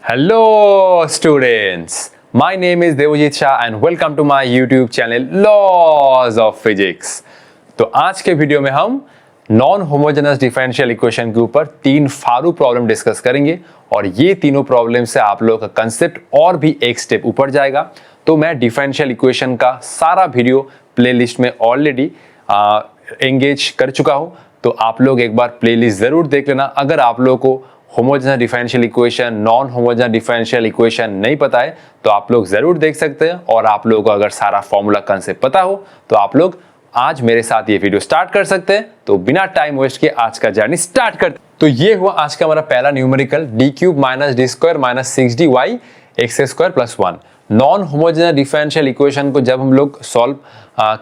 Hello students, my name is Devojit Shah and welcome to my YouTube channel Laws of Physics। तो आज के video में हम non homogeneous differential equation के ऊपर 3 फारू प्रॉब्लम डिस्कस करेंगे और ये तीनों प्रॉब्लम से आप लोगों का कंसेप्ट और भी एक स्टेप ऊपर जाएगा। तो मैं डिफरेंशियल इक्वेशन का सारा वीडियो प्लेलिस्ट में ऑलरेडी एंगेज कर चुका हूँ, तो आप लोग एक बार प्लेलिस्ट जरूर देख लेना। अगर आप लोगों को homogeneous differential equation, non homogeneous differential equation नहीं पता है तो आप लोग जरूर देख सकते हैं। और आप लोगों को अगर सारा फॉर्मूला कंसेप्ट पता हो तो आप लोग आज मेरे साथ ये वीडियो स्टार्ट कर सकते हैं। तो बिना टाइम वेस्ट किए आज का जर्नी स्टार्ट करते। तो ये हुआ आज का हमारा पहला numerical D cube minus D square minus 6dy x square plus 1। Non homogeneous differential equation को जब हम लोग सॉल्व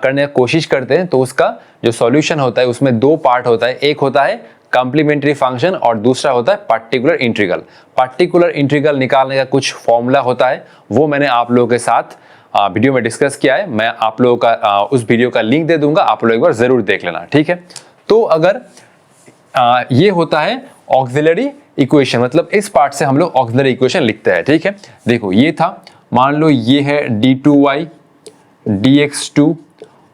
करने की कोशिश करते हैं तो उसका जो सॉल्यूशन होता है उसमें दो पार्ट होता है। एक होता है कॉम्प्लीमेंट्री फंक्शन और दूसरा होता है पर्टिकुलर इंटीग्रल। पर्टिकुलर इंटीग्रल निकालने का कुछ फॉर्मूला होता है, वो मैंने आप लोगों के साथ वीडियो में डिस्कस किया है। मैं आप लोगों का उस वीडियो का लिंक दे दूंगा, आप लोग एक बार जरूर देख लेना, ठीक है। तो अगर ये होता है ऑक्सिलरी इक्वेशन, मतलब इस पार्ट से हम लोग ऑक्सिलरी इक्वेशन लिखते हैं, ठीक है। देखो ये था, मान लो ये है d2y dx2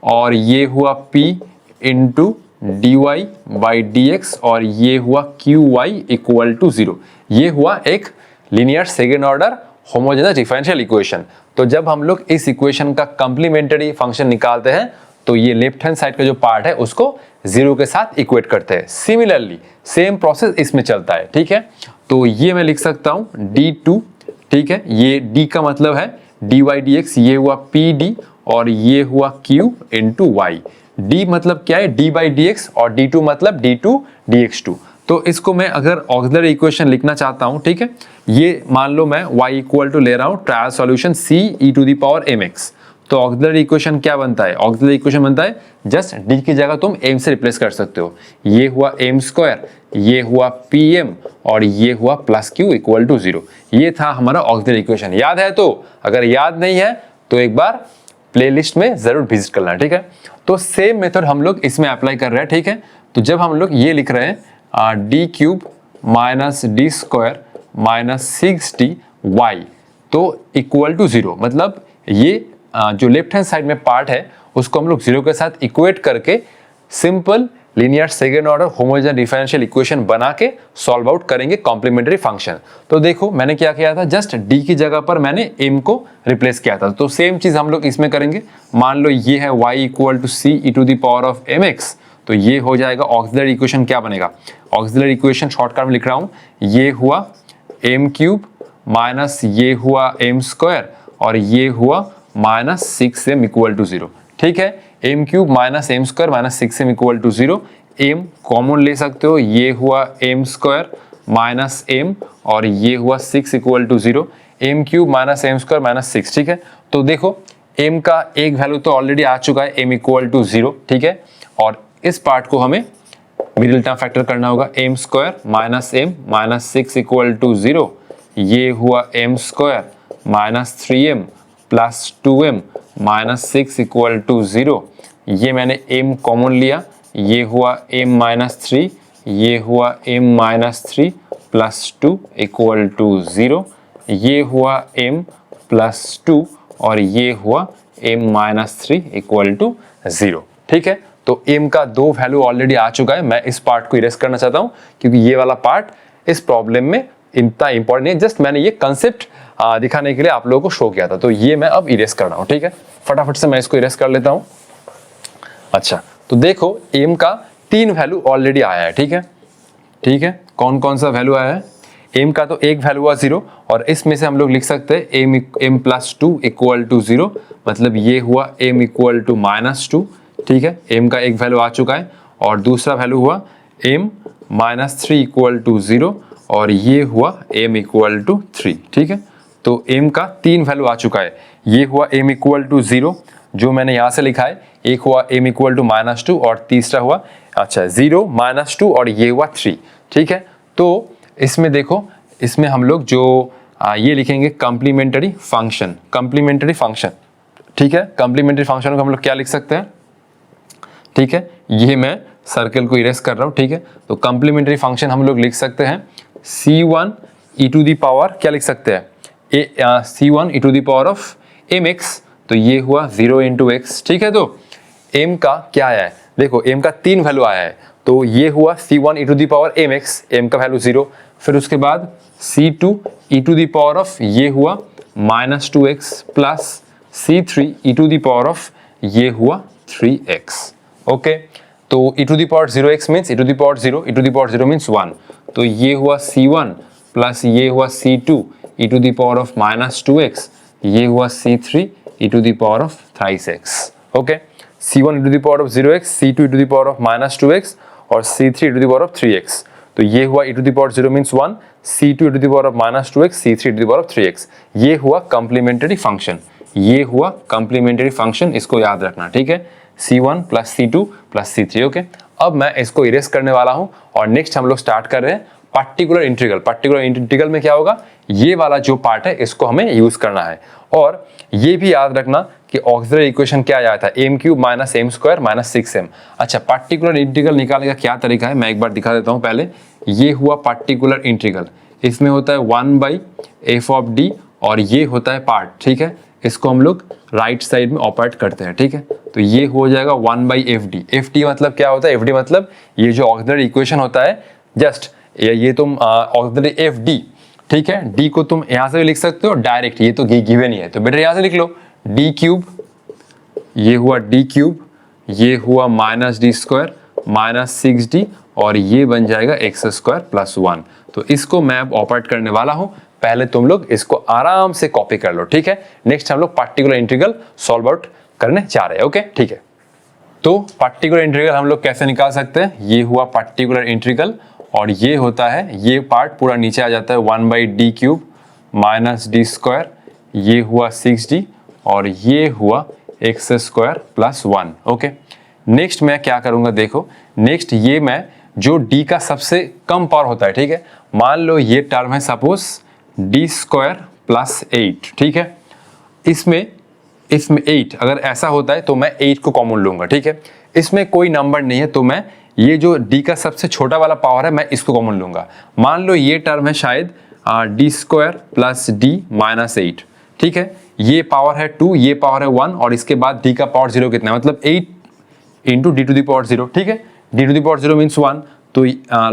और ये हुआ p into dy by dx और ये हुआ qy इक्वल टू 0। ये हुआ एक linear second order homogeneous differential equation. तो जब हम लोग इस इक्वेशन का कॉम्प्लीमेंट्री फंक्शन निकालते हैं तो ये लेफ्ट हैंड साइड का जो पार्ट है उसको 0 के साथ इक्वेट करते हैं। सिमिलरली सेम प्रोसेस इसमें चलता है, ठीक है। तो ये मैं लिख सकता हूँ d2, ठीक है। ये d का मतलब है dy dx, ये हुआ pd और ये हुआ q इंटू y। d मतलब क्या है, d बाई dx और d2 मतलब d2 dx2। तो इसको मैं अगर ऑक्सिलरी इक्वेशन लिखना चाहता हूं, ठीक है। ये मान लो मैं y इक्वल टू ले रहा हूं trial solution c e to the power mx। तो ऑक्सिलरी इक्वेशन क्या बनता है, ऑक्सिलरी इक्वेशन बनता है जस्ट d की जगह तुम m से रिप्लेस कर सकते हो। ये हुआ m स्क्वायर, ये हुआ pm और ये हुआ प्लस q इक्वल टू 0। ये था हमारा ऑक्सिलरी इक्वेशन। याद है? तो अगर याद नहीं है तो एक बार प्लेलिस्ट में जरूर विजिट करना, ठीक है। तो सेम मेथड हम लोग इसमें अप्लाई कर रहे हैं, ठीक है। तो जब हम लोग ये लिख रहे हैं D cube minus D square minus 6dy तो इक्वल टू 0, मतलब ये जो लेफ्ट हैंड साइड में पार्ट है उसको हम लोग 0 के साथ इक्वेट करके simple linear second order homogeneous differential equation बना के सॉल्व आउट करेंगे कॉम्प्लीमेंट्री फंक्शन। तो देखो मैंने क्या किया था, जस्ट d की जगह पर मैंने m को रिप्लेस किया था। तो सेम चीज हम लोग इसमें करेंगे। मान लो ये है y equal to c e to the power of mx, तो ये हो जाएगा ऑक्सिलरी इक्वेशन। क्या बनेगा, ऑक्सिलरी इक्वेशन शॉर्टकट में लिख रहा हूं, ये हुआ m क्यूब माइनस ये हुआ m स्क्वायर और ये हुआ माइनस 6m इक्वल टू 0, ठीक है। m cube minus m square minus 6m equal to 0। m common ले सकते हो, ये हुआ m स्क्वायर माइनस m और ये हुआ 6 equal to 0। m cube minus m square minus 6, ठीक है। तो देखो m का एक वैल्यू तो ऑलरेडी आ चुका है, m इक्वल टू 0, ठीक है। और इस पार्ट को हमें मिडिल टर्म फैक्टर करना होगा, m square minus m minus 6 equal to 0। ये हुआ m square minus 3m plus 2m minus 6 equal to 0। ये मैंने m कॉमन लिया, ये हुआ m माइनस 3, ये हुआ m minus 3 plus 2 equal to 0। ये हुआ m प्लस 2 और ये हुआ m माइनस 3 इक्वल टू 0, ठीक है। तो m का दो वैल्यू ऑलरेडी आ चुका है। मैं इस पार्ट को इरेज करना चाहता हूं क्योंकि ये वाला पार्ट इस प्रॉब्लम में इतना इंपॉर्टेंट नहीं, जस्ट मैंने ये कंसेप्ट दिखाने के लिए आप लोगों को शो किया था। तो ये मैं अब इरेज कर रहा हूं, ठीक है। फटाफट से मैं इसको इरेज कर लेता हूं। अच्छा, तो देखो m का 3 वैल्यू ऑलरेडी आया है, ठीक है। ठीक है, कौन कौन सा वैल्यू आया है, m का तो एक वैल्यू हुआ 0 और इसमें से हम लोग लिख सकते हैं m प्लस 2 इक्वल टू 0, मतलब ये हुआ m इक्वल टू माइनस 2, ठीक है। m का एक वैल्यू आ चुका है और दूसरा वैल्यू हुआ m माइनस 3 इक्वल टू 0 और ये हुआ m इक्वल टू 3, ठीक है। तो m का 3 वैल्यू आ चुका है। ये हुआ m इक्वल टू 0 जो मैंने यहाँ से लिखा है, एक हुआ m इक्वल टू माइनस 2 और तीसरा हुआ 0 माइनस 2 और ये हुआ 3, ठीक है। तो इसमें देखो, इसमें हम लोग जो ये लिखेंगे कॉम्प्लीमेंट्री फंक्शन, कॉम्प्लीमेंट्री फंक्शन, ठीक है। कॉम्प्लीमेंट्री फंक्शन को हम लोग क्या लिख सकते हैं, ठीक है। ये मैं सर्कल को इरेज कर रहा हूँ, ठीक है। तो कॉम्प्लीमेंट्री फंक्शन हम लोग लिख सकते हैं c1 e to the power क्या लिख सकते हैं C1 e to the power of mx, तो ये हुआ 0 इंटू एक्स। ठीक है, तो m का क्या आया है, देखो m का 3 वैल्यू आया है, तो ये हुआ C1 e to the power mx, m का वैल्यू 0, फिर उसके बाद C2 e to the power of ये हुआ -2x plus C3 e to the power of ये हुआ 3x। ओके, तो e to the power 0x means e to the power 0, e to the power 0 means 1, तो ये हुआ C1 plus ये हुआ C2 e to the power of -2x, ये हुआ C3 e to the power of thrice x। Okay, C1 e to the power of 0x, C2 e to the power of -2x और C3 e to the power of 3x, तो ये हुआ e to the power 0 means 1, C2 e to the power of -2x, C3 e to the power of 3x। ये हुआ complementary function, ये हुआ complementary function, इसको याद रखना। ठीक है, C1 plus C2 plus C3। Okay, अब मैं इसको इरेज करने वाला हूं और नेक्स्ट हम लोग स्टार्ट कर रहे हैं पार्टिकुलर इंटीग्रल। पार्टिकुलर इंटीग्रल में क्या होगा, ये वाला जो पार्ट है इसको हमें यूज करना है, और ये भी याद रखना कि ऑक्सिलरी इक्वेशन क्या आया था, m cube minus m square minus 6m। अच्छा, पार्टिकुलर इंटीग्रल निकालने का क्या तरीका है मैं एक बार दिखा देता हूं। पहले ये हुआ पार्टिकुलर इंटीग्रल, इसमें होता है 1/f ऑफ d और ये होता है पार्ट। ठीक है, इसको हम लोग राइट साइड में ऑपरेट करते हैं। ठीक है, तो ये हो जाएगा 1/fd। fd मतलब क्या होता है, fd मतलब ये जो ऑक्सिलरी इक्वेशन होता है, जस्ट ये तुम ऑक्सिलरी fd, ठीक है, d को तुम यहां से भी लिख सकते हो डायरेक्ट, ये तो गिवन ही है, तो बेटर यहां से लिख लो d क्यूब, ये हुआ d क्यूब, ये हुआ -d स्क्वायर माइनस 6d और ये बन जाएगा x स्क्वायर प्लस 1। तो इसको मैं अब ऑपरेट करने वाला हूं, पहले तुम लोग इसको आराम से कॉपी कर लो। ठीक है, नेक्स्ट हम लोग पार्टिकुलर इंटीग्रल सॉल्व आउट करने जा रहे हैं। ओके, ठीक है, तो पार्टिकुलर इंटीग्रल हम लोग कैसे निकाल सकते हैं, ये हुआ पार्टिकुलर इंटीग्रल और ये होता है, ये पार्ट पूरा नीचे आ जाता है 1/d cube minus d square, ये हुआ 6d और ये हुआ x square plus 1। Okay, next मैं क्या करूंगा, देखो नेक्स्ट ये मैं जो d का सबसे कम पावर होता है, ठीक है, मान लो ये टर्म है सपोज d स्क्वायर प्लस 8। ठीक है, इसमें 8 अगर ऐसा होता है तो मैं 8 को कॉमन लूंगा। ठीक है, इसमें कोई नंबर नहीं है तो मैं ये जो d का सबसे छोटा वाला पावर है मैं इसको कॉमन लूंगा। मान लो ये टर्म है शायद d square plus d minus 8। ठीक है, ये पावर है 2, ये पावर है 1 और इसके बाद d का पावर 0 कितना है, मतलब 8 into d to the power 0। ठीक है, d to the power 0 means 1, तो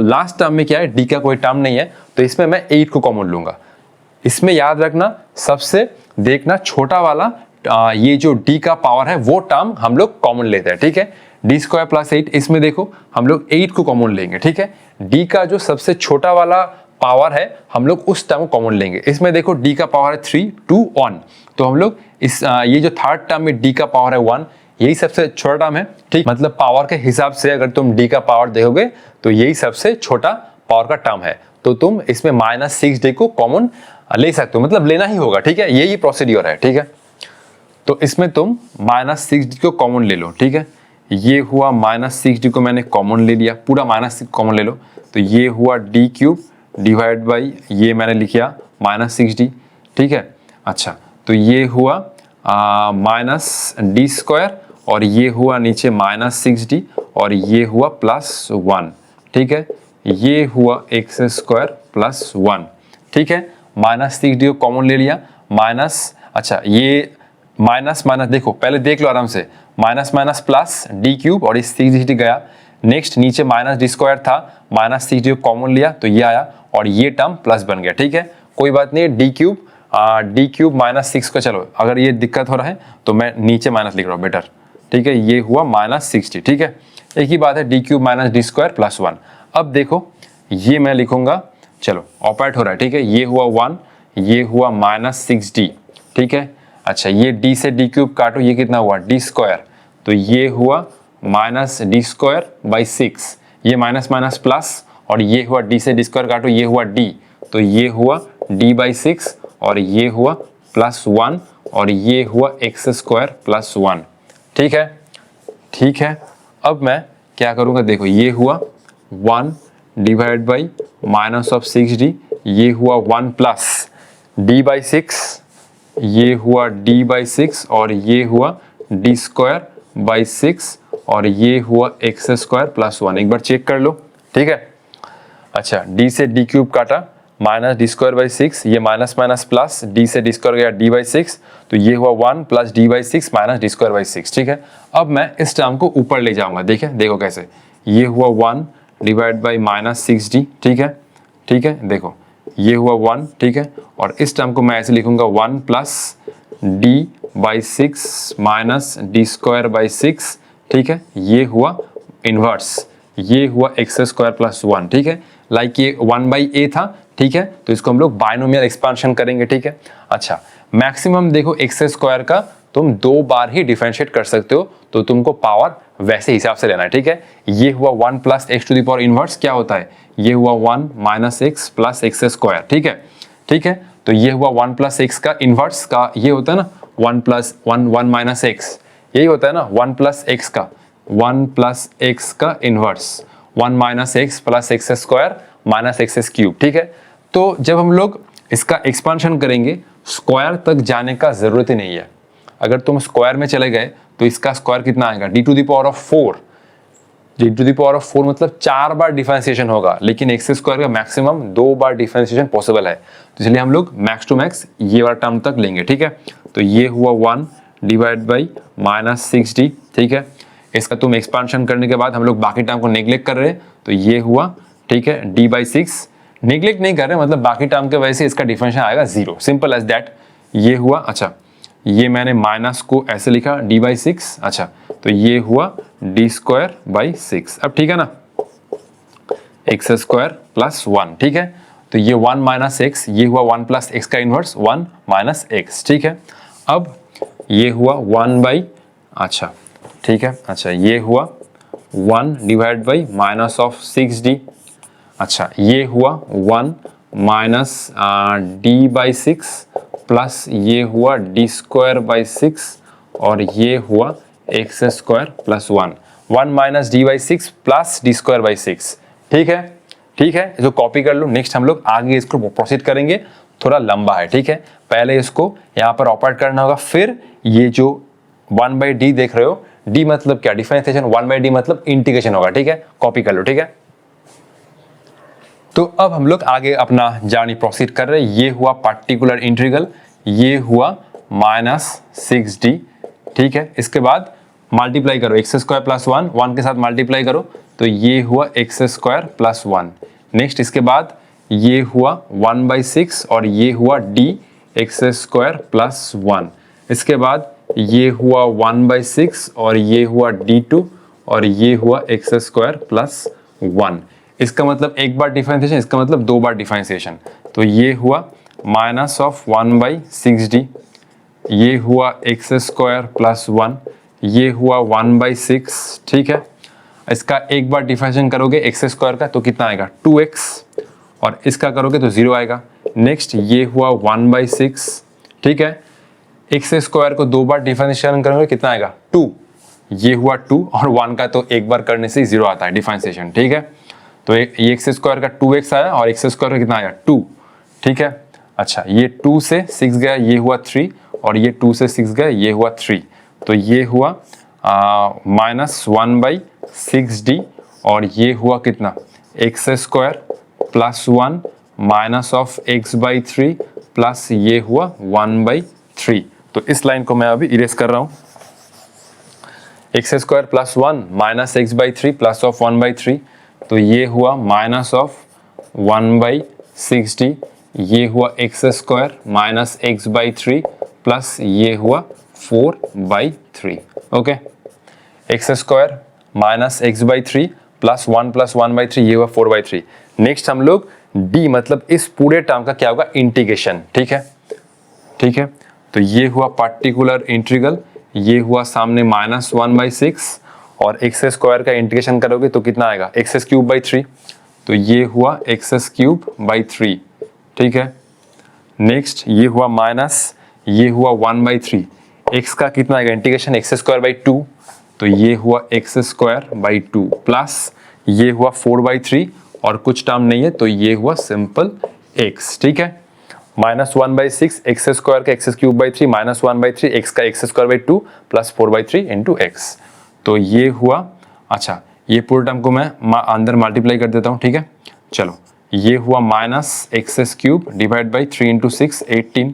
लास्ट टर्म में क्या है, d का कोई टर्म नहीं है तो इसमें मैं 8 को कॉमन लूंगा। इसमें याद रखना सबसे देखना छोटा वाला ये जो d का पावर है वो टर्म हम लोग कॉमन लेते हैं। ठीक है, d स्क्वायर प्लस 8, इसमें देखो हम लोग 8 को कॉमन लेंगे। ठीक है, d का जो सबसे छोटा वाला पावर है हम लोग उस टर्म को कॉमन लेंगे। इसमें देखो d का पावर है 3, 2, 1, तो हम लोग इस ये जो थर्ड टर्म में d का पावर है 1, यही सबसे छोटा टर्म है। ठीक, मतलब पावर के हिसाब से अगर तुम d का पावर देखोगे तो यही सबसे छोटा पावर का टर्म है, तो तुम इसमें -6d को कॉमन ले सकते हो, मतलब लेना ही होगा। ठीक है, यही प्रोसीड्योर है। ठीक है, तो इसमें तुम -6d को कॉमन ले लो। ठीक है, ये हुआ -6d को मैंने कॉमन ले लिया, पूरा -6 कॉमन ले लो, तो ये हुआ d क्यूब डिवाइड बाई ये मैंने लिखा -6d। ठीक है, अच्छा, तो ये हुआ -d स्क्वायर और ये हुआ नीचे -6d और ये हुआ +1। ठीक है, ये हुआ x स्क्वायर प्लस 1। ठीक है, -6d को कॉमन ले लिया, माइनस, अच्छा ये माइनस माइनस देखो पहले देख लो आराम से, minus minus plus d cube और इस 6d गया, नेक्स्ट नीचे -d स्क्वायर था, -6d को कॉमन लिया तो ये आया और ये टर्म प्लस बन गया। ठीक है, कोई बात नहीं, d क्यूब -6 का, चलो अगर ये दिक्कत हो रहा है तो मैं नीचे माइनस लिख रहा हूँ बेटर। ठीक है, ये हुआ -6d। ठीक है, एक ही बात है, d cube -d square plus 1। अब देखो ये मैं लिखूंगा, चलो ऑपरेट हो रहा है। ठीक है, ये हुआ 1, ये हुआ -6d। ठीक है, अच्छा ये d से d क्यूब काटो, ये कितना हुआ d स्क्वायर, तो ये हुआ -d स्क्वायर बाई 6, ये माइनस माइनस प्लस और ये हुआ d से d स्क्वायर काटो, ये हुआ d, तो ये हुआ d बाई 6 और ये हुआ +1 और ये हुआ x स्क्वायर प्लस 1। ठीक है, ठीक है, अब मैं क्या करूँगा, देखो ये हुआ 1 डिवाइड बाई -6d, ये हुआ 1 प्लस d बाई 6, ये हुआ d बाई 6 और ये हुआ d स्क्वायर बाई 6 और ये हुआ x स्क्वायर प्लस 1। एक बार चेक कर लो। ठीक है, अच्छा d से d क्यूब काटा माइनस डी स्क्वायर बाई 6, ये माइनस माइनस प्लस, डी से डी स्क्वायर गया डी बाई 6, तो ये हुआ 1 plus D by 6 minus D square by 6, ठीक है। अब मैं इस टर्म को ऊपर ले जाऊंगा, देखो कैसे, ये हुआ 1 डिवाइड बाई माइनस 6d, ठीक है, ठीक है, देखो ये हुआ 1, ठीक है, और इस टर्म को मैं ऐसे लिखूंगा 1 plus D by 6 minus D square by 6, ठीक है, ये हुआ इनवर्स, ये हुआ एक्स स्क्वायर प्लस 1, ठीक है, लाइक ये 1/a था, ठीक है, तो इसको हम लोग बाइनोमियल एक्सपांशन करेंगे, ठीक है। अच्छा, मैक्सिमम देखो एक्स स्क्वायर का तुम 2 बार ही डिफरेंशिएट कर सकते हो, तो तुमको पावर वैसे हिसाब से लेना है, ठीक है। ये हुआ 1 plus x to the power inverse क्या होता है, ये हुआ 1 minus x plus x square, ठीक है, ठीक है, तो ये हुआ 1 प्लस एक्स का इनवर्स का ये होता है ना 1 प्लस 1 माइनस एक्स, यही होता है ना 1 प्लस एक्स का 1 प्लस एक्स का inverse 1 minus x plus x square minus x cube, ठीक है। तो जब हम लोग इसका एक्सपांशन करेंगे स्क्वायर तक जाने का जरूरत ही नहीं है, अगर तुम स्क्वायर में चले गए तो इसका स्क्वायर कितना आएगा, D to the power of 4, D to the power of 4 मतलब 4 बार डिफरेंशिएशन होगा, लेकिन एक्स स्क्वायर का मैक्सिमम 2 बार डिफरेंशिएशन पॉसिबल है, तो इसलिए हम लोग मैक्स टू मैक्स ये वाला टर्म तक लेंगे, ठीक है। तो ये हुआ 1 डिवाइड बाई माइनस 6d, ठीक है, इसका तुम एक्सपांशन करने के बाद हम लोग बाकी टर्म को नेग्लेक्ट कर रहे हैं, तो ये हुआ, ठीक है, d बाई 6, नेग्लेक्ट नहीं कर रहे मतलब बाकी टर्म के वजह से इसका डिफरेंशियल आएगा 0, सिंपल एज दैट, ये हुआ। अच्छा, ये मैंने माइनस को ऐसे लिखा d बाई 6, अच्छा, तो ये हुआ d स्क्वायर बाई 6, अब ठीक है ना, एक्स स्क्वायर प्लस 1, ठीक है, तो ये 1 माइनस एक्स, ये हुआ 1 प्लस एक्स का इनवर्स 1 माइनस एक्स, ठीक है। अब ये हुआ 1 बाई, अच्छा ठीक है, अच्छा ये हुआ 1 divide by minus of 6d, अच्छा ये हुआ 1 माइनस डी बाई 6 प्लस ये हुआ डी स्क्वायर बाई 6 और ये हुआ x square plus 1, 1 minus D by 6 plus D square by 6, ठीक है, ठीक है, इसको कॉपी कर लो। नेक्स्ट हम लोग आगे इसको प्रोसीड करेंगे, थोड़ा लंबा है, ठीक है, पहले इसको यहाँ पर ऑपरेट करना होगा, फिर ये जो 1/d देख रहे हो, d मतलब क्या, डिफरेंशिएशन, 1/d मतलब इंटीग्रेशन होगा, ठीक है, कॉपी कर लो, ठीक है। तो अब हम लोग आगे अपना जर्नी प्रोसीड कर रहे हैं, ये हुआ पार्टिकुलर इंटीग्रल, ये हुआ माइनस 6d, ठीक है, इसके बाद मल्टीप्लाई करो एक्स स्क्वायर प्लस 1, 1 के साथ मल्टीप्लाई करो, तो ये हुआ एक्स स्क्वायर प्लस 1, नेक्स्ट इसके बाद ये हुआ 1/6 और ये हुआ d एक्स स्क्वायर प्लस 1, इसके बाद ये हुआ 1/6 और ये हुआ d2 और ये हुआ एक्स स्क्वायर प्लस 1, इसका मतलब एक बार डिफरेंशिएशन, इसका मतलब 2 बार डिफरेंशिएशन, तो ये हुआ माइनस ऑफ 1/6d, ये हुआ एक्स स्क्वायर प्लस 1, ये हुआ 1/6, ठीक है, इसका एक बार डिफरेंशिएशन करोगे एक्स स्क्वायर का तो कितना आएगा 2x और इसका करोगे तो 0 आएगा। नेक्स्ट ये हुआ 1/6, ठीक है, एक्स स्क्वायर को 2 बार डिफरेंशिएशन करोगे कितना आएगा 2, ये हुआ 2 और 1 का तो एक बार करने से 0 आता है डिफरेंशिएशन, ठीक है, तो ये एक्स स्क्वायर का 2x आया और एक्स स्क्वायर का कितना आया 2, ठीक है। अच्छा, ये 2 से 6 गया, ये हुआ 3 और ये 2 से 6 गया, ये हुआ 3, तो ये हुआ माइनस 1/6d और ये हुआ कितना x square plus 1 minus of x/3 plus ये हुआ 1/3, तो इस लाइन को मैं अभी इरेज कर रहा हूँ, x square plus 1 minus x/3 plus of 1/3, तो ये हुआ माइनस ऑफ 1/6d, ये हुआ x square minus x/3 plus ये हुआ 4/3, okay, x square minus x/3 plus 1 plus 1/3, ये हुआ 4/3। नेक्स्ट हम लोग d मतलब इस पूरे टर्म का क्या होगा इंटीग्रेशन, ठीक है, ठीक है, तो ये हुआ पार्टिकुलर इंटीग्रल, ये हुआ सामने माइनस 1/6 और एक्स स्क्वायर का इंटीग्रेशन करोगे तो कितना आएगा x³ 3, तो ये हुआ x³ 3, ठीक है। नेक्स्ट ये हुआ माइनस, ये हुआ 1/3, x का कितना आएगा इंटीग्रेशन x² 2, तो ये हुआ x² 2 प्लस ये हुआ 4/3 और कुछ टर्म नहीं है तो ये हुआ सिंपल x, ठीक है, माइनस 1/6 एक्स स्क्वायर का x³ 3 माइनस 1/3 x का x² 2 प्लस 4/3 इंटू एक्स, तो ये हुआ। अच्छा, ये पूरे टर्म को मैं अंदर मल्टीप्लाई कर देता हूँ, ठीक है, चलो ये हुआ minus x cube divide by 3 into 6 18।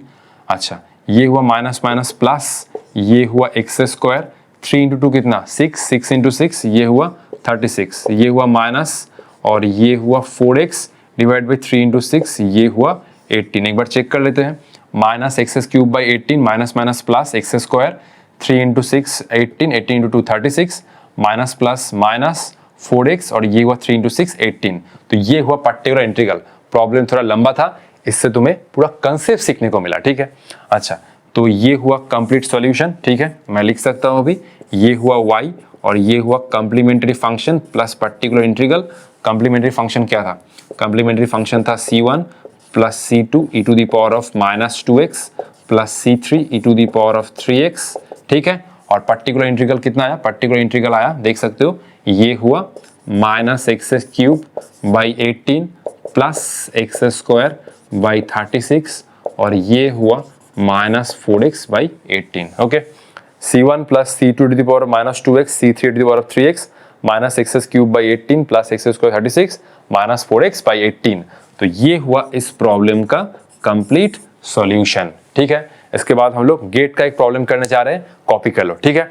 अच्छा ये हुआ माइनस माइनस प्लस, ये हुआ एक्स स्क्वायर 3 इंटू 2 कितना 6, 6 इंटू 6 ये हुआ 36, ये हुआ माइनस और ये हुआ 4x डिवाइड बाई 3 इंटू 6 ये हुआ 18। एक बार चेक कर लेते हैं, minus x cube by 18 minus minus plus x square 3 into 6 18, 18 into 2 36 minus plus minus 4x और ये हुआ 3 इंटू 6 18। तो ये हुआ पर्टिकुलर इंटीग्रल। प्रॉब्लम थोड़ा लंबा था, इससे तुम्हें पूरा कंसेप्ट सीखने को मिला, ठीक है। अच्छा तो ये हुआ कंप्लीट सॉल्यूशन, ठीक है, मैं लिख सकता हूँ अभी, ये हुआ y और ये हुआ complementary function plus particular integral. Complementary function क्या था? कॉम्प्लीमेंट्री फंक्शन था c1 plus c2 e to the power of minus 2x plus c3 e to the power of 3x, ठीक है। और पर्टिकुलर इंटीग्रल कितना आया? पर्टिकुलर इंटीग्रल आया, देख सकते हो, ये हुआ minus x cube by 18 plus x square by 36 और ये हुआ minus 4x by 18। Okay, c1 plus c2 to the power minus 2x, c3 to the power of 3x minus x cube by 18 plus x square 36 minus 4x by 18। तो ये हुआ इस problem का complete solution, ठीक है। इसके बाद हम लोग गेट का एक प्रॉब्लम करने जा रहे हैं, कॉपी कर लो, ठीक है।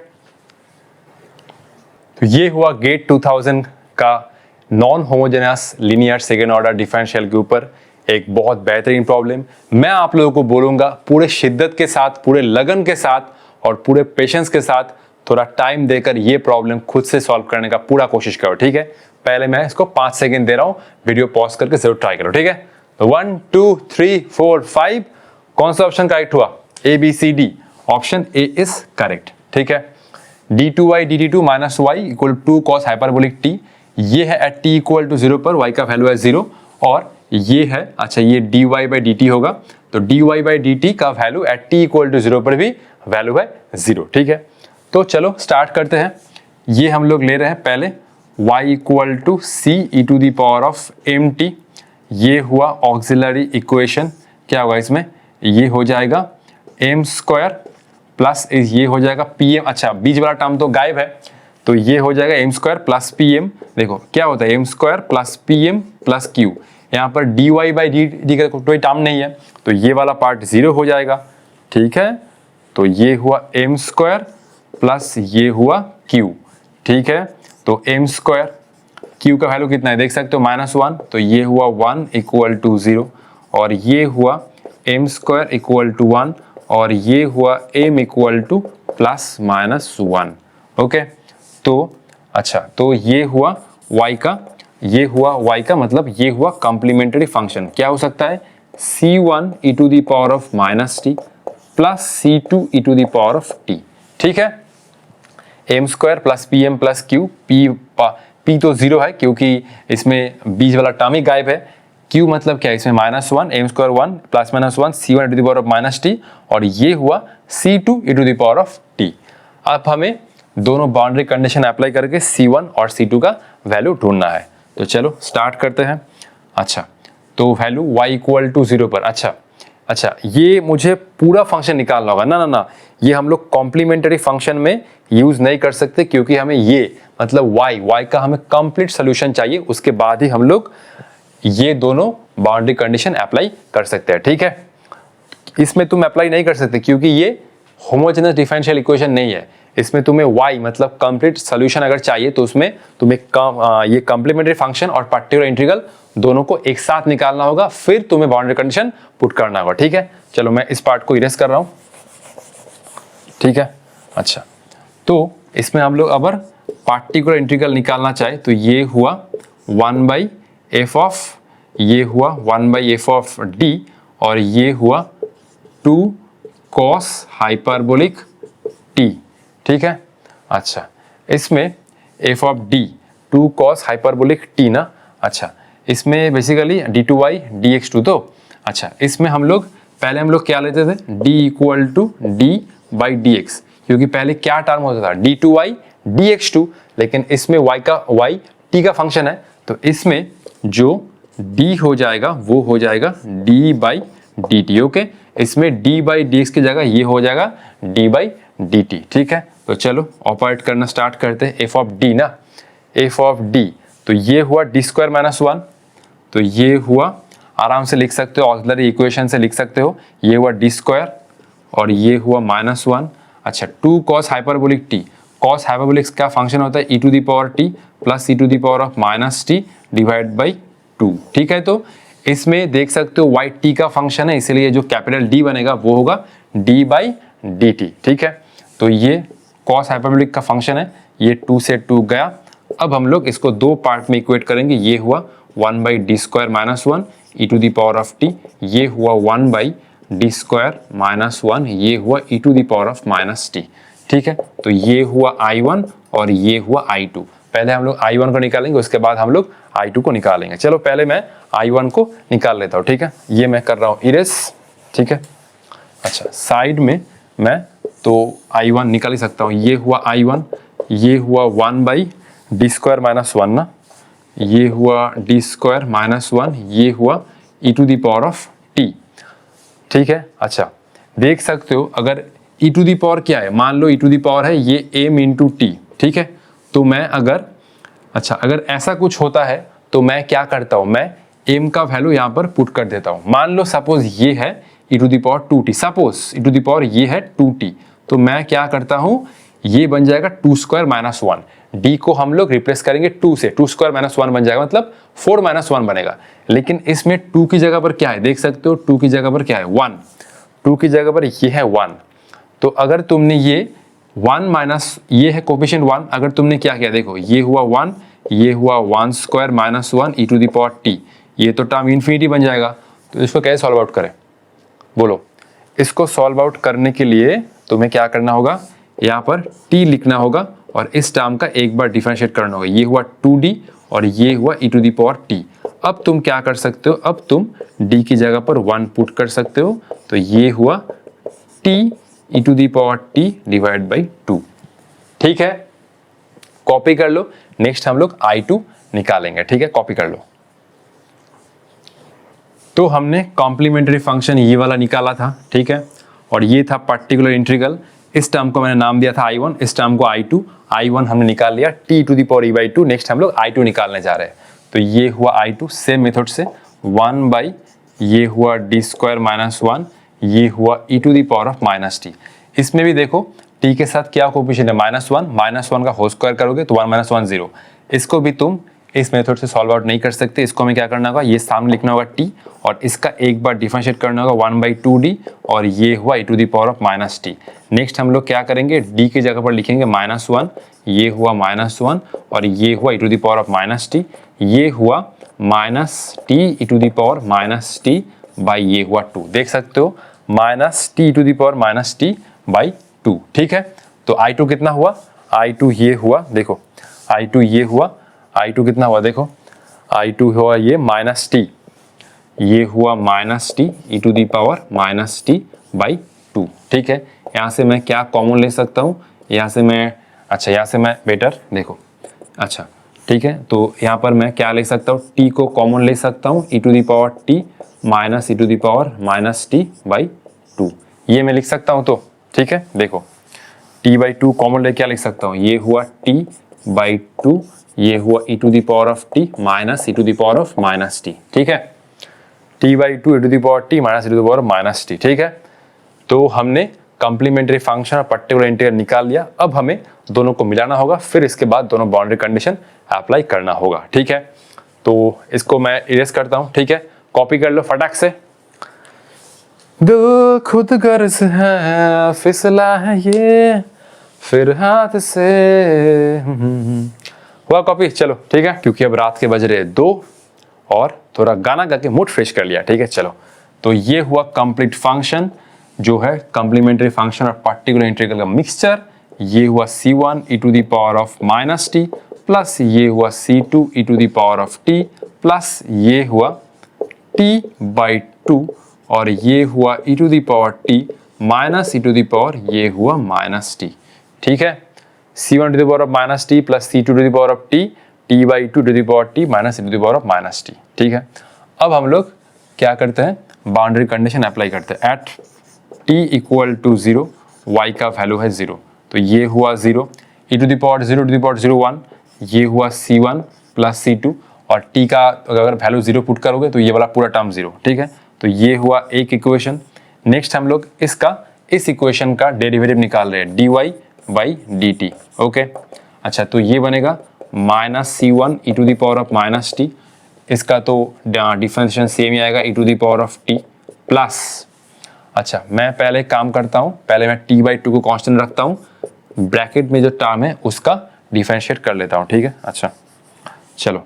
तो ये हुआ गेट 2000 का non homogeneous linear second order differential के ऊपर एक बहुत बेहतरीन प्रॉब्लम। मैं आप लोगों को बोलूंगा पूरे शिद्दत के साथ, पूरे लगन के साथ और पूरे पेशेंस के साथ थोड़ा टाइम देकर ये प्रॉब्लम खुद से सॉल्व करने का पूरा कोशिश करो, ठीक है। पहले मैं इसको 5 सेकंड दे रहा हूं, वीडियो पॉज करके जरूर ट्राई करो, ठीक है। तो 1 2 3 4 5, कौन सा ऑप्शन करेक्ट हुआ? A B C D, option A is correct, ठीक है। d2y dt2 minus y equal to cos hyperbolic t, ये है एट t इक्वल टू 0 पर y का वैल्यू है 0 और ये है, अच्छा ये dy बाई dt होगा, तो dy बाई dt का value at t equal to 0 पर भी वैल्यू है 0, ठीक है। तो चलो स्टार्ट करते हैं। ये हम लोग ले रहे हैं पहले y equal to c e to the power of mt, ये हुआ ऑक्सिलरी इक्वेशन। क्या होगा इसमें? ये हो जाएगा m स्क्वायर प्लस ये हो जाएगा pm, अच्छा बीच वाला टर्म तो गायब है, तो ये हो जाएगा m स्क्वायर प्लस pm। देखो क्या होता है, m square plus pm plus q, यहाँ पर dy बाई dt का कोई टर्म नहीं है, तो ये वाला पार्ट 0 हो जाएगा, ठीक है। तो ये हुआ m स्क्वायर प्लस ये हुआ q, ठीक है। तो m स्क्वायर, q का वैल्यू कितना है देख सकते हो -1, तो ये हुआ 1 इक्वल टू 0 और ये हुआ m स्क्वायर इक्वल टू 1 और ये हुआ m equal two plus minus 1। Okay, तो अच्छा तो ये हुआ y का, ये हुआ y का मतलब ये हुआ कॉम्प्लीमेंट्री फंक्शन। क्या हो सकता है? c1 e to the power of minus t plus c2 e to the power of t, ठीक है। m square plus pm plus q, p तो 0 है क्योंकि इसमें बीच वाला टर्म ही गायब है। q मतलब क्या है? इसमें -1, m square 1 plus minus 1 c1 e to the power of minus t और ये हुआ c2 e to the power of t। अब हमें दोनों बाउंड्री कंडीशन अप्लाई करके c1 और c2 का वैल्यू ढूंढना है, तो चलो स्टार्ट करते हैं। अच्छा तो वैल्यू y इक्वल टू 0 पर, अच्छा ये मुझे पूरा फंक्शन निकालना होगा ना, ये हम लोग कॉम्प्लीमेंट्री फंक्शन में यूज नहीं कर सकते क्योंकि हमें ये मतलब y का हमें कंप्लीट सोल्यूशन चाहिए, उसके बाद ही हम लोग ये दोनों बाउंड्री कंडीशन अप्लाई कर सकते हैं, ठीक है। इसमें तुम अप्लाई नहीं कर सकते क्योंकि ये होमोजेनस डिफरेंशियल इक्वेशन नहीं है, इसमें तुम्हें y मतलब कंप्लीट सोल्यूशन अगर चाहिए तो उसमें तुम्हें ये कॉम्प्लीमेंट्री फंक्शन और पर्टिकुलर इंटीग्रल दोनों को एक साथ निकालना होगा, फिर तुम्हें बाउंड्री कंडीशन पुट करना होगा, ठीक है। चलो मैं इस पार्ट को इरेज कर रहा हूं, ठीक है। अच्छा तो इसमें हम लोग अगर पार्टिकुलर इंटीग्रल निकालना चाहे तो ये हुआ 1 बाई एफ ऑफ, ये हुआ 1 बाई एफ ऑफ डी और ये हुआ 2 कॉस हाइपरबोलिक टी, ठीक है। अच्छा इसमें F of D 2 cos hyperbolic T ना, अच्छा इसमें बेसिकली d2y dx2, तो अच्छा इसमें हम लोग पहले हम लोग क्या लेते थे? d equal to d by d x, क्योंकि पहले क्या टर्म होता था? d2y dx2, लेकिन इसमें y t का फंक्शन है, तो इसमें जो d हो जाएगा वो हो जाएगा d by D T, okay. इसमें d बाई डी एक्स की जगह ये हो जाएगा d बाई डी टी, ठीक है। तो चलो ऑपरेट करना स्टार्ट करते हैं। एफ ऑफ डी ना, एफ ऑफ डी, तो ये हुआ d स्क्वायर माइनस 1, तो ये हुआ, आराम से लिख सकते हो, ऑक्सिलरी इक्वेशन से लिख सकते हो, ये हुआ डी स्क्वायर और ये हुआ -1। अच्छा, 2 cos hyperbolic t, cos hyperbolic का फंक्शन होता है e to the power t plus e to the power of -t divide by 2। ठीक है, तो इसमें देख सकते हो वाई टी का फंक्शन है, इसलिए जो कैपिटल डी बनेगा वो होगा d बाई डी टी। ठीक है, तो ये cos हाइपरबोलिक का फंक्शन है, ये 2 से 2 गया। अब हम लोग इसको 2 पार्ट में इक्वेट करेंगे, ये हुआ 1 by d square -1 e to the power of t, ये हुआ 1 बाई डी स्क्वायर -1, ये हुआ e to the power of -t। ठीक है, तो ये हुआ I1 और ये हुआ I2। पहले हम लोग I1 को निकालेंगे, उसके बाद हम लोग I2 को निकालेंगे। चलो पहले मैं I1 को निकाल लेता हूँ। ठीक है, ये मैं कर रहा हूँ इरेज। ठीक है, अच्छा, साइड में मैं तो I1 निकाल ही सकता हूँ, ये हुआ I1, ये हुआ 1 बाई डी स्क्वायर -1 ना, ये हुआ डी स्क्वायर -1, ये हुआ e to the power of t। ठीक है, अच्छा, देख सकते हो अगर e टू दी पावर क्या है, मान लो e टू दी पावर है ये m इंटू टी। ठीक है, तो मैं अगर ऐसा कुछ होता है तो मैं क्या करता हूं, मैं m का वैल्यू यहां पर पुट कर देता हूं। मान लो सपोज ये है e to the power 2t, suppose e to the power ये है 2t, तो मैं क्या करता हूं, ये बन जाएगा 2 स्क्वायर -1, d को हम लोग रिप्लेस करेंगे 2 से, 2 स्क्वायर -1 बन जाएगा, मतलब 4 -1 बनेगा। लेकिन इसमें 2 की जगह पर क्या है, देख सकते हो 2 की जगह पर क्या है 1, 2 की जगह पर ये है 1। तो अगर तुमने ये 1 माइनस, ये है कोफिशिएंट 1, अगर तुमने क्या किया, देखो ये हुआ 1, ये हुआ 1 square -1 e to the power t, ये तो टर्म इन्फिनिटी बन जाएगा। तो इसको कैसे सॉल्व आउट करें, बोलो। इसको सॉल्व आउट करने के लिए तुम्हें क्या करना होगा, यहाँ पर t लिखना होगा और इस टर्म का एक बार डिफरेंशिएट करना होगा। ये हुआ 2d और ये हुआ e to the power t। अब तुम क्या कर सकते हो, अब तुम d की जगह पर 1 पुट कर सकते हो, तो ये हुआ t e to the power t divide by 2। ठीक है, कॉपी कर लो। नेक्स्ट हम लोग I2 निकालेंगे। ठीक है, कॉपी कर लो। तो हमने कॉम्प्लीमेंट्री फंक्शन ये वाला निकाला था। ठीक है, और ये था पर्टिकुलर इंटीग्रल, इस टर्म को मैंने नाम दिया था I1, इस टर्म को I2। I1 हमने निकाल लिया t to the power e by 2। Next हम लोग I2 निकालने जा रहे हैं। तो ये हुआ I2 सेम मेथड से 1 बाई, ये हुआ डी स्क्वायर -1, ये हुआ e to the power of -t। इसमें भी देखो t के साथ क्या कोफिशिएंट है, -1 का होल स्क्वायर करोगे तो 1 - 1 0। इसको भी तुम इस मेथड से सॉल्व आउट नहीं कर सकते, इसको हमें क्या करना होगा, ये सामने लिखना होगा t और इसका एक बार डिफरेंशिएट करना होगा 1 बाई 2d और ये हुआ e to the power of -t। Next हम लोग क्या करेंगे, d की जगह पर लिखेंगे -1, ये हुआ -1 और ये हुआ e to the power of -t, ये हुआ -t e to the power -t by ये हुआ 2। देख सकते हो -t e to the power -t by 2। ठीक है, तो I2 कितना हुआ, I2 ये हुआ, देखो I2 ये हुआ, I2 कितना हुआ, देखो I2 हुआ ये -t, ये हुआ -t e to the power -t by 2। ठीक है, यहाँ से मैं क्या कॉमन ले सकता हूँ, यहाँ से मैं, अच्छा यहाँ से मैं बेटर देखो, अच्छा ठीक है, तो यहाँ पर मैं क्या ले सकता हूँ, t को कॉमन ले सकता हूँ, e to the power t minus e to the power -t by 2, ये मैं लिख सकता हूँ। तो ठीक है, देखो t बाई 2 कॉमन ले क्या लिख सकता हूँ, ये हुआ t बाई 2, ये हुआ e to the power of t minus e to the power of -t। ठीक है, t by 2 e to the power t minus e to the power -t। ठीक है, तो हमने कॉम्प्लीमेंट्री फंक्शन और पर्टिकुलर इंटीग्रल निकाल लिया। अब हमें दोनों को मिलाना होगा, फिर इसके बाद दोनों बाउंड्री कंडीशन अप्लाई करना होगा। ठीक है, तो इसको मैं इरेज करता हूँ। ठीक है, कॉपी कर लो फटाक से। दो खुद गर्ज है, फिसला है ये फिर हाथ से, हुआ कॉपी। चलो ठीक है, क्योंकि अब रात के बज रहे 2 और थोड़ा गाना गा के मूड फ्रेश कर लिया। ठीक है, चलो तो ये हुआ कंप्लीट फंक्शन जो है कॉम्प्लीमेंट्री फंक्शन और पर्टिकुलर इंटीग्रल का मिक्सचर। ये हुआ c1 e to the power of -t plus ये हुआ c2 e to the power of t plus ये हुआ t बाई 2 और ये हुआ e to the power t minus e to the power ये हुआ -t। ठीक है, c1 to the power of -t plus c2 to the power of t, t by 2 to the power t minus e to the power of -t। ठीक है, अब हम लोग क्या करते हैं, बाउंड्री कंडीशन अप्लाई करते हैं। At t equal to 0, y का वैल्यू है 0, तो ये हुआ 0, e to the power 0 to the power 0 1, ये हुआ c1 प्लस c2 और t का अगर वैल्यू 0 पुट करोगे तो ये वाला पूरा टर्म 0, ठीक है। तो ये हुआ एक इक्वेशन। नेक्स्ट हम लोग इस इक्वेशन का डेरिवेटिव निकाल रहे हैं, dy/dt, ओके। अच्छा, तो ये बनेगा -c1 e⁻⁻t, इसका तो डिफरेंशिएशन सेम ही आएगा e⁻t प्लस, अच्छा मैं पहले काम करता हूँ, पहले मैं t/2 को कांस्टेंट रखता हूँ, ब्रैकेट में जो टर्म है उसका डिफरेंशिएट कर लेता हूँ, ठीक है। अच्छा चलो,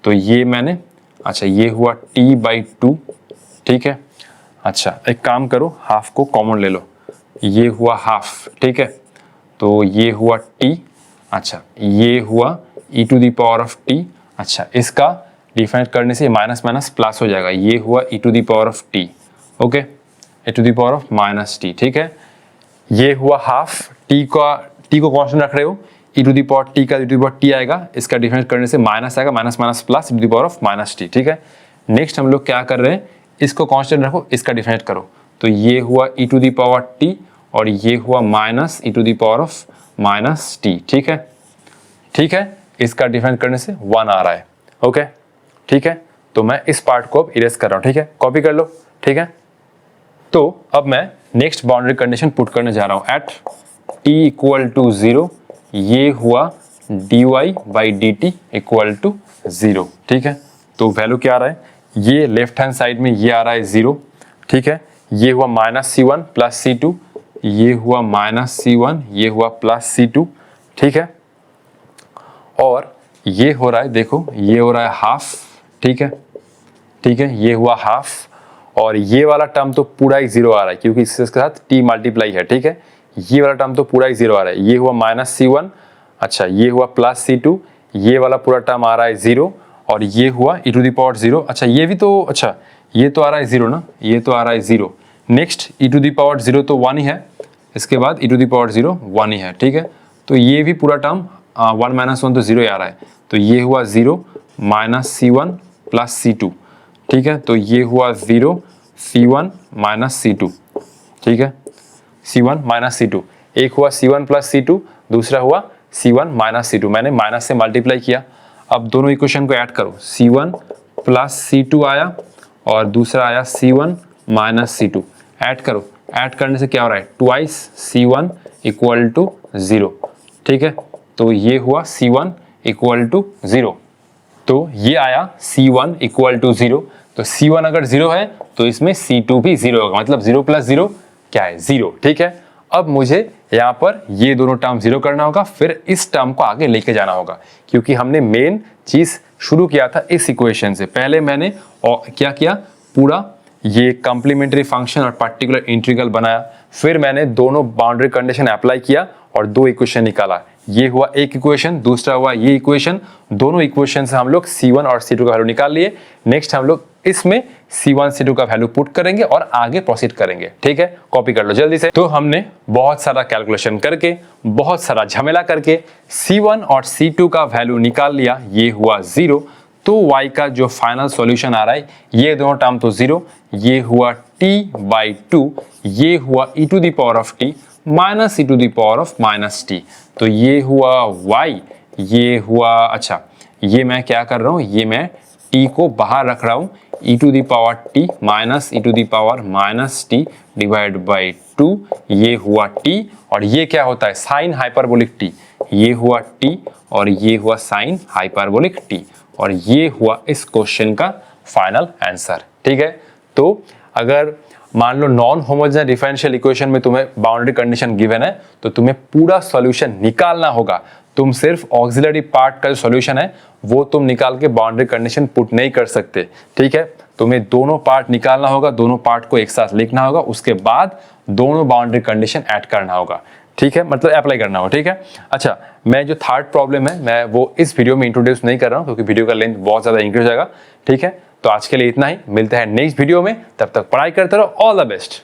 तो ये मैंने, अच्छा ये हुआ t/2, ठीक है। अच्छा एक काम करो, हाफ को कॉमन ले लो, ये हुआ हाफ, ठीक है। तो ये हुआ t, अच्छा ये हुआ e⁻t, अच्छा इसका डिफरेंशिएट करने से माइनस माइनस प्लस हो जाएगा, ये हुआ e⁻t, ओके, e⁻t, ठीक है। ये हुआ हाफ, t को कांस्टेंट रख रहे हो, e⁻t का e⁻t आएगा, इसका डिफरेंस करने से माइनस आएगा, माइनस माइनस प्लस e⁻t, ठीक है। नेक्स्ट हम लोग क्या कर रहे हैं, इसको कांस्टेंट रखो, इसका डिफरेंस करो, तो ये हुआ e⁻t और ये हुआ माइनस e⁻t, ठीक है, ठीक है। इसका डिफरेंस करने से 1 आ रहा है, ओके, ठीक है। तो मैं इस पार्ट को अब इरेज कर रहा हूँ, ठीक है, कॉपी कर लो, ठीक है। तो अब मैं नेक्स्ट बाउंड्री कंडीशन पुट करने जा रहा हूँ, एट t = 0 ये हुआ dy/dt = 0, ठीक है। तो वैल्यू क्या आ रहा है, ये लेफ्ट हैंड साइड में ये आ रहा है 0, ठीक है। ये हुआ -c1 + c2, ये हुआ -c1, ये हुआ +c2, ठीक है। और ये हो रहा है, देखो ये हो रहा है हाफ, ठीक है, ठीक है, ये हुआ हाफ, और ये वाला टर्म तो पूरा ही 0 आ रहा है क्योंकि इसके साथ t मल्टीप्लाई है, ठीक है। ये वाला टर्म तो पूरा ही 0 आ रहा है, ये हुआ -c1, अच्छा ये हुआ +c2, ये वाला पूरा टर्म आ रहा है 0, और ये हुआ e⁻0, अच्छा ये भी तो, अच्छा ये तो आ रहा है 0 ना, ये तो आ रहा है 0। नेक्स्ट e⁻0 तो 1 ही है, इसके बाद e⁻0 1 ही है, ठीक है। तो ये भी पूरा टर्म 1 - 1 तो 0 ही आ रहा है, तो ये हुआ 0 -c1 + c2, ठीक है। तो ये हुआ 0 c1 - c2, ठीक है, c1 - c2, एक हुआ c1 + c2, दूसरा हुआ c1 - c2, मैंने माइनस से मल्टीप्लाई किया। अब दोनों इक्वेशन को ऐड करो, c1 + c2 आया और दूसरा आया c1 - c2, ऐड करो, ऐड करने से क्या हो रहा है, ट्वाइस c1 = 0, ठीक है। तो ये हुआ c1 = 0, तो ये आया c1 = 0, तो c1 अगर 0 है तो इसमें c2 भी 0 होगा, मतलब 0 + 0 क्या है, 0, ठीक है। अब मुझे यहाँ पर ये दोनों टर्म 0 करना होगा, फिर इस टर्म को आगे लेके जाना होगा, क्योंकि हमने मेन चीज शुरू किया था इस इक्वेशन से। पहले मैंने क्या किया, पूरा ये कॉम्प्लीमेंट्री फंक्शन और पर्टिकुलर इंटीग्रल बनाया, फिर मैंने दोनों बाउंड्री कंडीशन अप्लाई किया और 2 इक्वेशन निकाला। ये हुआ एक इक्वेशन, दूसरा हुआ ये इक्वेशन, दोनों इक्वेशन से हम लोग c1 और c2 का वैल्यू निकाल लिए। नेक्स्ट हम लोग इसमें c1 c2 का वैल्यू पुट करेंगे और आगे प्रोसीड करेंगे, ठीक है, कॉपी कर लो जल्दी से। तो हमने बहुत सारा कैलकुलेशन करके, बहुत सारा झमेला करके c1 और c2 का वैल्यू निकाल लिया, ये हुआ 0। तो y का जो फाइनल सॉल्यूशन आ रहा है, ये दोनों टर्म तो 0, ये हुआ t/2, ये हुआ e⁻t माइनस e⁻t, तो ये हुआ y, ये हुआ, अच्छा ये मैं क्या कर रहा हूँ, ये मैं t को बाहर रख रहा हूँ, e⁻t माइनस e⁻t /2, ये हुआ t, और ये क्या होता है, साइन हाइपरबोलिक t, ये हुआ t और ये हुआ साइन हाइपरबोलिक t, और ये हुआ इस क्वेश्चन का फाइनल आंसर, ठीक है। तो अगर मान लो नॉन होमोजेनस डिफरेंशियल इक्वेशन में तुम्हें बाउंड्री कंडीशन गिवन है, तो तुम्हें पूरा सॉल्यूशन निकालना होगा, तुम सिर्फ ऑक्सिलरी पार्ट का जो सॉल्यूशन है वो तुम निकाल के बाउंड्री कंडीशन पुट नहीं कर सकते, ठीक है। तुम्हें दोनों पार्ट निकालना होगा, दोनों पार्ट को एक साथ लिखना होगा, उसके बाद दोनों बाउंड्री कंडीशन ऐड करना होगा, ठीक है, मतलब अप्लाई करना होगा, ठीक है। अच्छा, मैं जो थर्ड प्रॉब्लम है मैं वो इस वीडियो में इंट्रोड्यूस नहीं कर रहा हूँ क्योंकि वीडियो का लेंथ बहुत ज्यादा इंक्रीज हो जाएगा, ठीक है। तो आज के लिए इतना ही, मिलते हैं नेक्स्ट वीडियो में, तब तक पढ़ाई करते रहो, ऑल द बेस्ट।